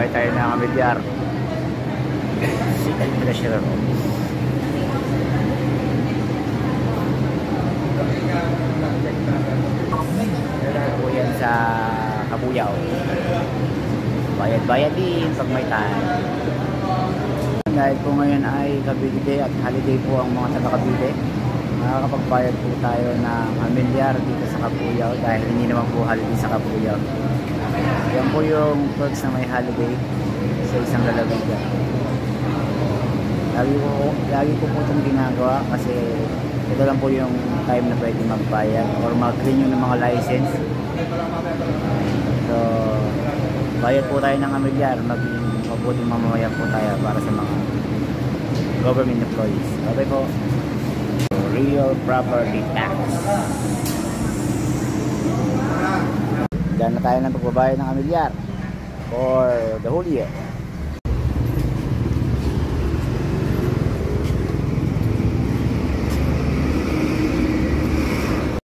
Magbabayad tayo ng amilyar. City Treasurer Office. Po yan sa Kabuyao. Bayad-bayad din pag may time. Dahil po ngayon ay Cavite Day at holiday po ang mga taga-Cavite, makakapagbayad po tayo ng amilyar dito sa Kabuyao dahil hindi naman po holiday sa Kabuyao. Yan po yung perks na may holiday sa isang lalawigan. Lagi ko po itong ginagawa kasi ito lang po yung time na pwede magbayad or mag-renew ng mga license. So, bayad po tayo ng amilyar, maging mabuting mamamayan po tayo para sa mga government employees. Okay po. Real property tax. Diyan na tayo ng pagbabayad ng amilyar for the whole year.